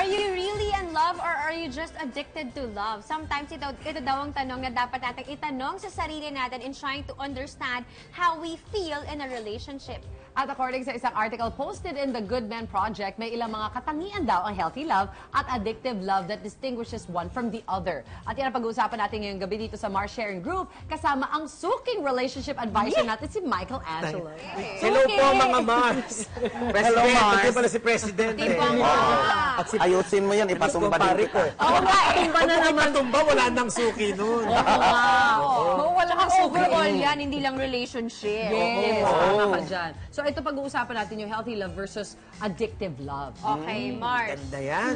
you really in love or are you just addicted to love? Sometimes ito daw ang tanong na dapat natin itanong sa sarili natin in trying to understand how we feel in a relationship. At according sa isang article posted in the Good Men Project, may ilang mga katangian daw ang healthy love at addictive love that distinguishes one from the other. At yan ang pag-uusapan natin ngayong gabi dito sa Mars Sharing Group kasama ang suking relationship advisor natin si Michael Angelo. Hello po mga Mars! Hello, Mars. Ito pala si Presidente. At ayusin mo yan, ipatumba din kita. Oo nga, tumba na naman. Tumba, wala nang suki nun. Walang overall yan, hindi lang relationship. Yes, tama ka dyan. So ito pag-uusapan natin yung healthy love versus addictive love. Okay, Mars. Ganda yan.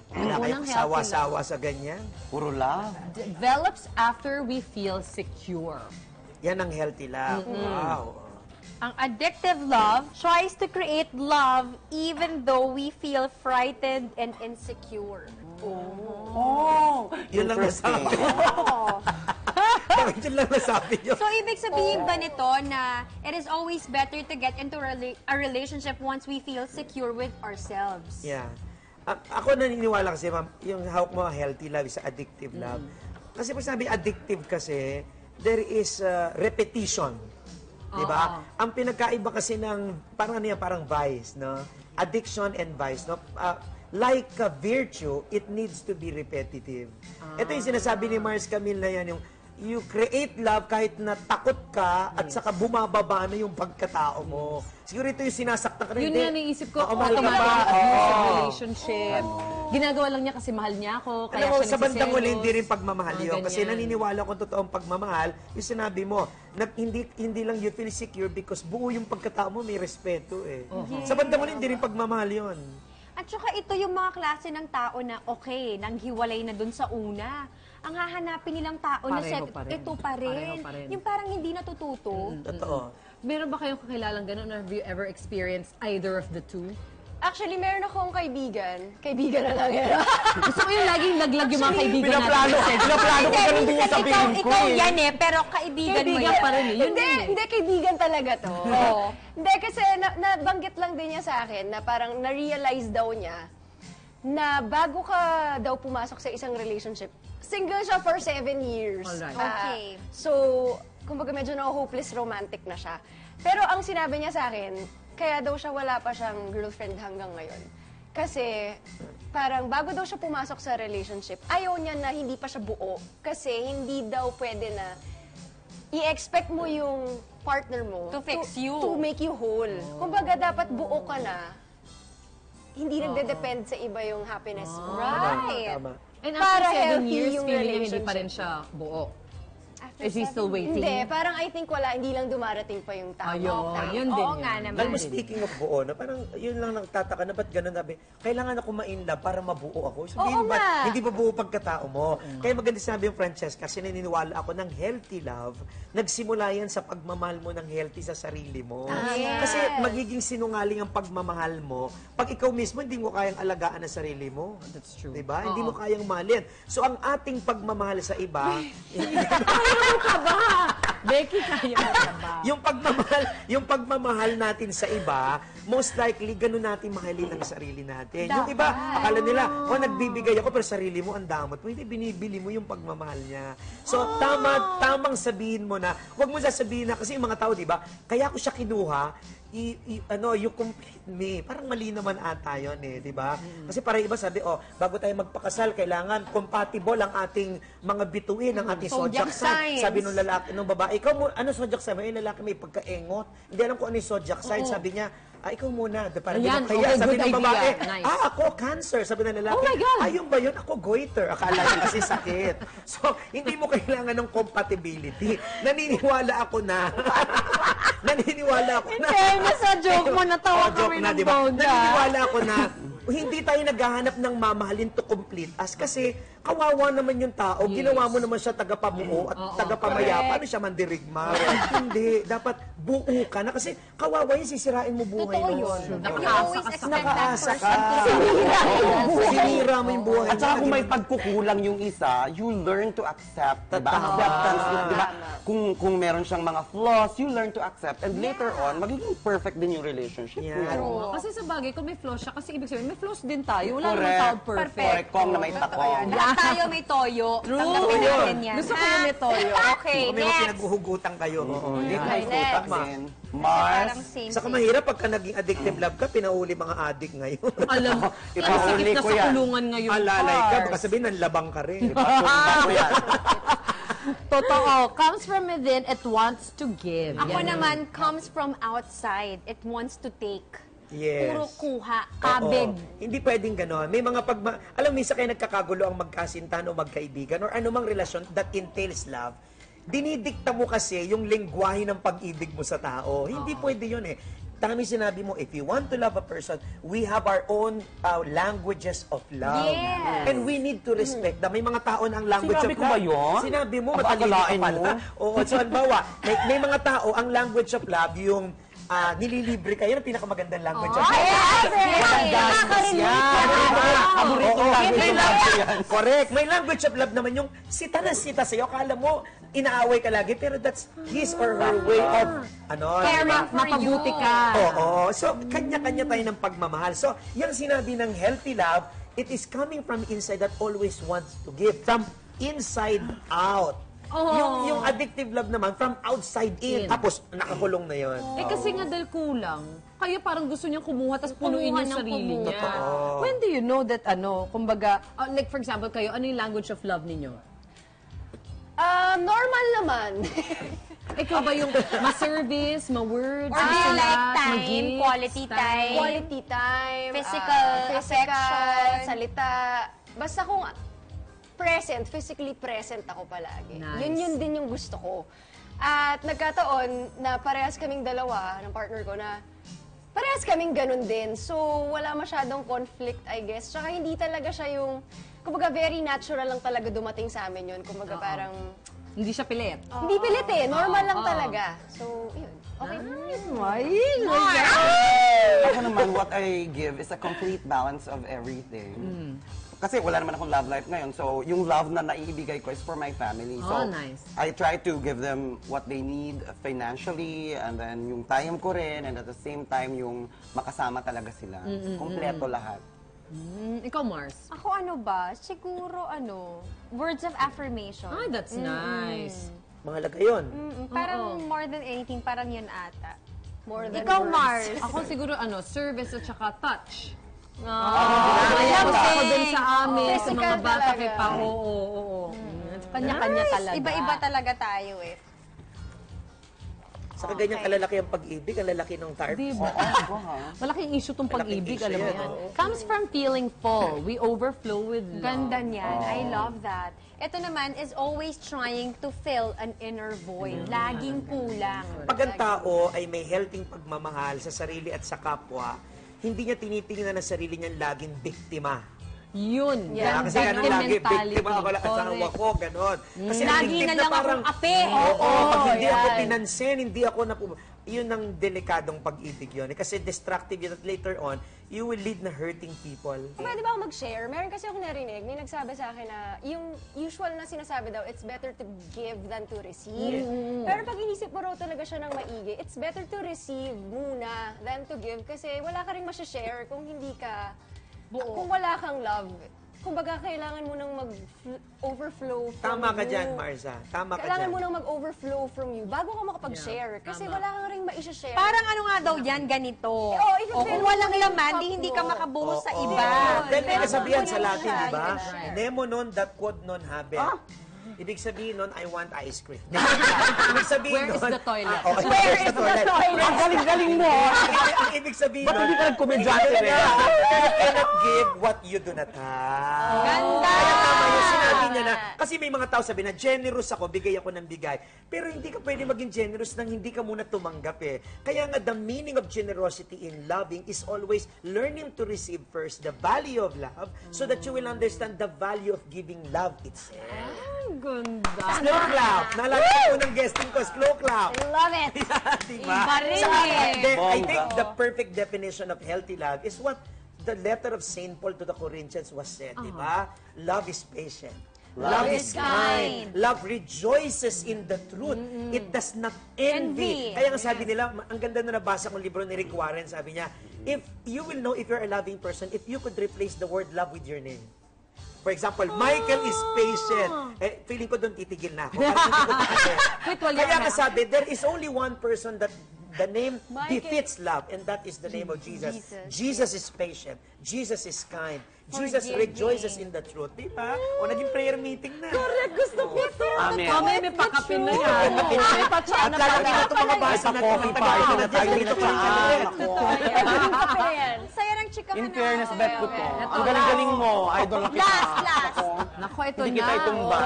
Wala Unang kayong sawa-sawa sa ganyan. Puro love. Develops after we feel secure. Yan ang healthy love. Wow. Ang addictive love tries to create love even though we feel frightened and insecure. Oh, Yun lang nasabi. Bakit yun lang nasabi nyo? So, ibig sabihin ba nito na it is always better to get into a relationship once we feel secure with ourselves? Yeah. Ako naniniwala kasi, ma'am, yung hawak mo healthy love is addictive love. Kasi pag sabi addictive kasi, there is repetition. Diba? Ang pinagkaiba kasi ng, parang ano yan, parang vice, no? Addiction and vice, no? Like a virtue, it needs to be repetitive. Ito yung sinasabi ni Mars Camille na yan, yung you create love kahit na takot ka at saka bumababa na yung pagkatao mo. Siguro ito yung sinasaktan ka rin. Yun nga naisip ko, mahal ka automatic ba? abusive relationship. Ginagawa lang niya kasi mahal niya ako, kaya Alam mo, siya sa bandang huli, nagsiselos. hindi rin pagmamahal yun. Ganyan. Kasi naniniwala ko totoong pagmamahal, yung sinabi mo, na hindi lang you feel secure because buo yung pagkatao mo, may respeto eh. Sa bandang huli, hindi rin pagmamahal yun. At saka ito yung mga klase ng tao na okay, nanghiwalay na dun sa una. Ang hahanapin nilang tao na Pareho pa rin. ito pa rin. Pareho pa rin. Yung parang hindi natututo. Totoo. Meron ba kayong kakilalang ganun? Or have you ever experienced either of the two? Actually, meron akong kaibigan. Kaibigan na lang yan. Gusto ko yung laging laglag yung mga kaibigan Pinaplano ko ganun din yung sabihin ko Ikaw eh. yan eh, pero kaibigan mo Kaibigan yan. pa rin eh. Yun Hindi, din eh. hindi, kaibigan talaga to. Hindi, kasi nabanggit lang din niya sa akin na parang na-realize daw niya na bago ka daw pumasok sa isang relationship, single siya for 7 years. Alright. Okay. So, kumbaga medyo na-hopeless romantic na siya. Pero ang sinabi niya sa akin, kaya daw siya wala pa siyang girlfriend hanggang ngayon. Kasi parang bago daw siya pumasok sa relationship, ayaw niya na hindi pa siya buo. Kasi hindi daw pwede na i-expect mo yung partner mo To fix you. to make you whole. Kumbaga dapat buo ka na. Hindi nagde-depend sa iba yung happiness mo. Right. Tama. And Para after 7 healthy years, yung feeling niya hindi relationship. pa rin siya buo. After Is he still waiting? Hindi, parang I think wala, hindi lang dumarating pa yung tama. Ayun, yun din Oo yun. nga naman. Alam mo, speaking of buo, na parang yun lang nagtataka na ba't ganun sabi, kailangan ako ma-inlove para mabuo ako. Sabihin Oo ba, nga. hindi ba buo pagkatao mo? Kaya maganda sabi yung Francesca, kasi naniniwala ako ng healthy love, nagsimula yan sa pagmamahal mo ng healthy sa sarili mo. Kasi magiging sinungaling ang pagmamahal mo, pag ikaw mismo hindi mo kayang alagaan ang sarili mo. That's true. Diba? Hindi mo kayang mahalin. So ang ating pagmamahal sa iba, Becky, kaya mo ka ba? yung pagmamahal natin sa iba, most likely, ganun natin mahalin ang sarili natin. Yung iba, akala nila, nagbibigay ako, pero sarili mo, ang damot mo. Hindi, binibili mo yung pagmamahal niya. So, tamang sabihin mo na, huwag mo sasabihin na, kasi yung mga tao, di ba, kaya ko siya kinuha, you complete me. Parang mali naman ata yun eh, di ba? Kasi para iba sabi, bago tayo magpakasal, kailangan compatible ang ating mga bituin, ang ating zodiac sign. Sabi nung lalaki, nung babae, ikaw mo, ano zodiac sign? Yung lalaki may pagkaengot. Hindi alam ko ano yung zodiac sign. Sabi niya, ikaw muna. Parang Ayan, kaya, okay, sabi good ng babae, idea. Nice. ako, cancer. Sabi ng lalaki, Oh my God. ayun ba yun? Ako, goiter. Akala niya kasi sakit. So, hindi mo kailangan ng compatibility. Naniniwala ako na. Naniniwala ako na. fairness sa joke mo, natawa Joke kami na, ng di ba? bongga. Naniniwala ako na hindi tayo naghahanap ng mamahalin to complete us kasi kawawa naman yung tao. Ginawa mo naman siya tagapabuo at tagapamaya. Paano siya mandirigma? Hindi. Dapat buo ka na kasi kawawa yun, sisirain mo buhay Totoo mo. yun. You Nakaasa always ka sa expect that Nakaasa person ka. to Sinira mo yung buhay At saka niya. kung may pagkukulang yung isa, you learn to accept. Diba? Tama. Acceptance is, diba? Kung meron siyang mga flaws, you learn to accept accept. And later on, magiging perfect din yung relationship Yeah. niyo. Oo. Kasi sa bagay, kung may flaws siya, kasi ibig sabihin, may flaws din tayo. Wala naman Correct. tao perfect. Correct. Kong na may takong. Lahat tayo may toyo. True. Tanggapin natin yan. Gusto ko yung may toyo. Okay, Kung may mga next. pinaghuhugutan kayo. Hindi ko Okay, next. tama. Then, Parang Mars. same. Saka mahirap pagka naging addictive love ka, pinahuli mga addict ngayon. Alam mo, Ipahuli sikip na ko sa yan. kulungan ngayon. Alalay ka, Mars. baka sabihin, nanlabang ka rin. Ako yan. Totoo. Comes from within, it wants to give. Ako Yan. naman, comes from outside. It wants to take. Yes. Puro kuha, Oo. kabig. Hindi pwedeng gano'n. May mga alam, minsan kayo nagkakagulo ang magkasintahan o magkaibigan or anumang relasyon that entails love. Dinidikta mo kasi yung lengguwahe ng pag-ibig mo sa tao. Hindi pwede yun eh. Tama sinabi mo, if you want to love a person, we have our own languages of love. Yes. And we need to respect them. May mga tao na ang language Sinabi of ko love. ba yun? Sinabi mo, Aba, matalino ka akalain pala. mo. Oo, so halimbawa, may mga tao, ang language of love, yung nililibre kayo, ang pinakamagandang language of love. Walang gastos yan. Paborito Oo, language may of love ko yan. Correct. May language of love naman yung sita na sita sa'yo. Akala mo, inaaway ka lagi, pero that's his or her way of, Caring for Mapabuti you. ka. Oo. So, kanya-kanya tayo ng pagmamahal. So, yung sinabi ng healthy love, it is coming from inside that always wants to give. From inside out. Yung addictive love naman, from outside in. Tapos, nakakulong na yon. Eh kasi nga dahil kulang, kaya parang gusto niyang kumuha tapos punuin Kumuha yung ng sarili kumuha. niya. Totoo. When do you know that kumbaga, like for example kayo, ano yung language of love ninyo? Normal naman. Ikaw ba yung ma-service, ma-words, Or do you like masulat, time, mag-gifts, quality time? Quality time. Physical affection. Salita. Basta kung present, physically present ako palagi. Nice. Yun din yung gusto ko. At nagkataon na parehas kaming dalawa ng partner ko na parehas kaming ganun din. So, wala masyadong conflict, I guess. Tsaka hindi talaga siya yung, kumbaga very natural lang talaga dumating sa amin yun. Kumbaga parang, Hindi siya pilit. hindi pilit eh. Normal lang talaga. So, yun. Okay. Ako naman, what I give is a complete balance of everything. Kasi wala naman akong love life ngayon. So, yung love na naiibigay ko is for my family. So, nice. I try to give them what they need financially, and then yung time ko rin, and at the same time, yung makasama talaga sila. Kompleto lahat. Ikaw, Mars. Ako ano ba? Siguro words of affirmation. Ay, that's nice. Mahalaga yun. Parang more than anything, parang yun ata. More than Ikaw, words. Mars. Ako siguro service at saka touch. Kaya Ako din sa amin, sa Physical mga bata talaga. kay pa. Oo. Kanya-kanya talaga. Iba-iba talaga tayo eh. Saka ganyan kalalaki ang pag-ibig, ang lalaki ng tarps. Diba? Malaking issue tong Malaking pag-ibig, issue alam mo yan, yan. oo. Comes from feeling full. We overflow with love. Ganda niyan. I love that. Ito naman is always trying to fill an inner void. Laging kulang. Pag ang tao ay may healthy pagmamahal sa sarili at sa kapwa, hindi niya tinitingnan na sarili niya laging biktima. Yun. Kaya kasi Ganda ano yung lagi, mentality. biktima ako lang asawa Correct. ko, ganon. Kasi ang Lagi dibdib na lang parang, akong ape. Oo, pag hindi ako yan. pinansin, hindi ako yun ang delikadong pag-ibig yun. Kasi destructive yun at later on, you will lead na hurting people. Pwede ba ako mag-share? Meron kasi ako narinig, may nagsabi sa akin na yung usual na sinasabi daw, it's better to give than to receive. Pero pag inisip mo raw talaga siya ng maigi, it's better to receive muna than to give kasi wala ka rin masashare kung hindi ka, kung wala kang love. Kumbaga, kailangan mo nang mag-overflow from Tama ka you. dyan, Marza. Tama ka Kailangan dyan. mo nang mag-overflow from you bago ka makapag-share. Kasi wala kang rin ma-share. Parang ano nga daw yan, ganito. if O kung mo walang yung laman, cup di hindi mo. ka makabuhos sa iba. Dahil may Pero kasabihan kung sa wala Latin, siya, di ba? you can share. Nemo non dat quod non habet. Ibig sabihin nun, I want ice cream. Ibig sabihin Where is nun, the toilet? Where is the toilet? Ang galing-galing mo! Ang ibig sabihin Ba't nun, hindi ka nagkomedyante rin? you cannot give what you do not have. Ganda! Kaya tama yung sinabi niya na, kasi may mga tao sabi na, generous ako, bigay ako ng bigay. Pero hindi ka pwede maging generous nang hindi ka muna tumanggap eh. Kaya nga, the meaning of generosity in loving is always learning to receive first the value of love so that you will understand the value of giving love itself. Ang ganda. Slow clap. Naalala ko unang guesting ko, slow clap. I love it. Diba? Iba rin Saka, eh. I think the perfect definition of healthy love is what the letter of St. Paul to the Corinthians was said, di ba? Love is patient. Love is kind. Love rejoices in the truth. It does not envy. Envy. Kaya nga sabi nila, ang ganda na nabasa kong libro ni Rick Warren, sabi niya, if you will know if you're a loving person, if you could replace the word love with your name. For example, Michael is patient. Eh, feeling ko doon titigil na ako. Parang hindi ko Wait, wala Kaya na. nga sabi, there is only one person that the name Michael. befits love, and that is the name of Jesus. Jesus is patient. Jesus is kind. Jesus Forgiving. rejoices in the truth. Di ba? O, naging prayer meeting na. Correct, gusto ko ito. Amen. Mamaya may pakapin na yan. May At patsana lalo pa na yan. itong mga basa na Coffee party na tayo dito sa Kape yan. Saya ng chika In fairness, bet ko to. Ito. Ang galing-galing mo. Idol na kita. Last. Ako, Nako, ito hindi na. kita itumba.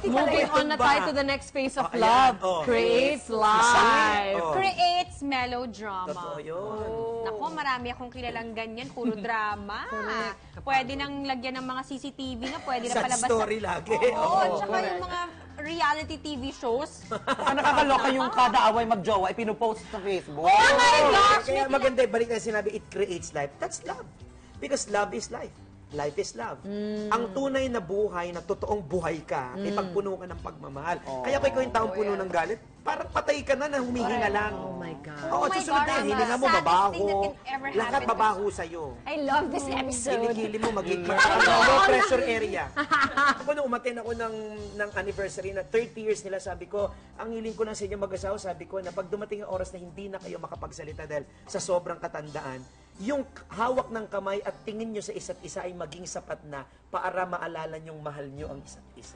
Moving on na tayo to the next phase of ayan. love. Oh. Creates life. Oh. Creates melodrama. Totoo yun. Nako, marami akong kilalang ganyan. Puro drama. Pwede nang lagyan ng mga CCTV na pwede na Sad palabas. story lagi. Oo, tsaka yung mga reality TV shows. Ang nakakaloka yung kada away magjowa, ipinupost sa Facebook. Oh my gosh! Kaya maganda, balik na sinabi, it creates life. That's love. Because love is life. Life is love. Ang tunay na buhay, na totoong buhay ka, ay pagpuno ka ng pagmamahal. Kaya kung ikaw yung taong puno ng galit, parang patay ka na humihinga lang. Oh my God. Oo, Oh my susunod God, na, ang hininga mo, saddest babaho. thing that can ever Lahat happen to babaho sa'yo. I love this episode. Kilikili mo, low pressure area. Ako nung umatin ako ng anniversary na 30 years nila, sabi ko, ang hiling ko lang sa inyo mag-asawa, sabi ko, na pag dumating ang oras na hindi na kayo makapagsalita dahil sa sobrang katandaan, yung hawak ng kamay at tingin nyo sa isa't isa ay maging sapat na para maalala nyong mahal nyo ang isa't isa.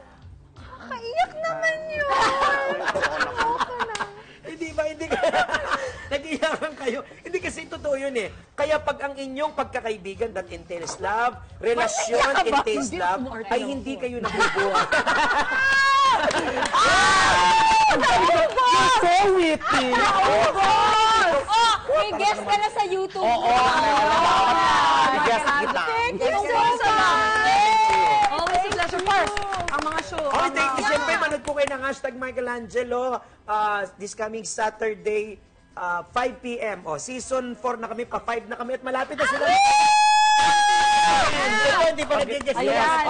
Kaiyak naman yun! Hindi ba? Hindi ka. Nag-iyakan kayo. Hindi kasi totoo yun eh. Kaya pag ang inyong pagkakaibigan that entails love, relasyon entails Hindi love, ako ay hindi kayo nabubuhay. You're so witty! Oh, may guest ka na sa YouTube. Oo, guest kita. Thank you so much! Always a pleasure. First, ang mga show. Okay, thank you. Siyempre, manood po kayo ng hashtag Michelangelo this coming Saturday, 5 p.m. O, season 4 na kami, pa-5 na kami, at malapit na sila. Hindi pa nag-guess. Ayan.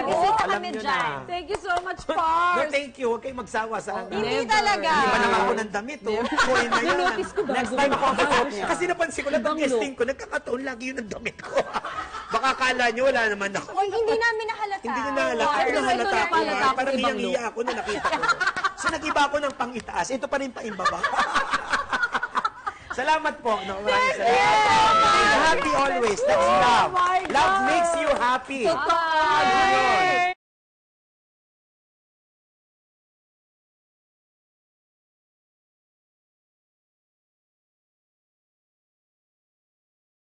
Bisita alam kami nyo dyan. na. Thank you so much, No, Pars. thank you. Huwag kayong magsawa sa akin. Hindi Never. talaga. Hindi pa naman ako ng damit, oh. Kuhin na yan. Nanotice ko bago Next time ako ka. ako. Kasi napansin ko lang, pag guesting ko, nagkakataon lagi yun ang damit ko. Baka kala nyo, wala naman ako. Oy, hindi namin nahalata. Hindi nyo nahalata. Ako Pero nahalata ito ako. napalata ako Parang sa ibang hiyang-hiya ako na nakita ko. So, nag-iba ako ng pang-itaas. Ito pa rin pa-imbaba. Salamat po. No, maraming salamat. Be happy always. That's love. my Love God. makes you happy. Totoo.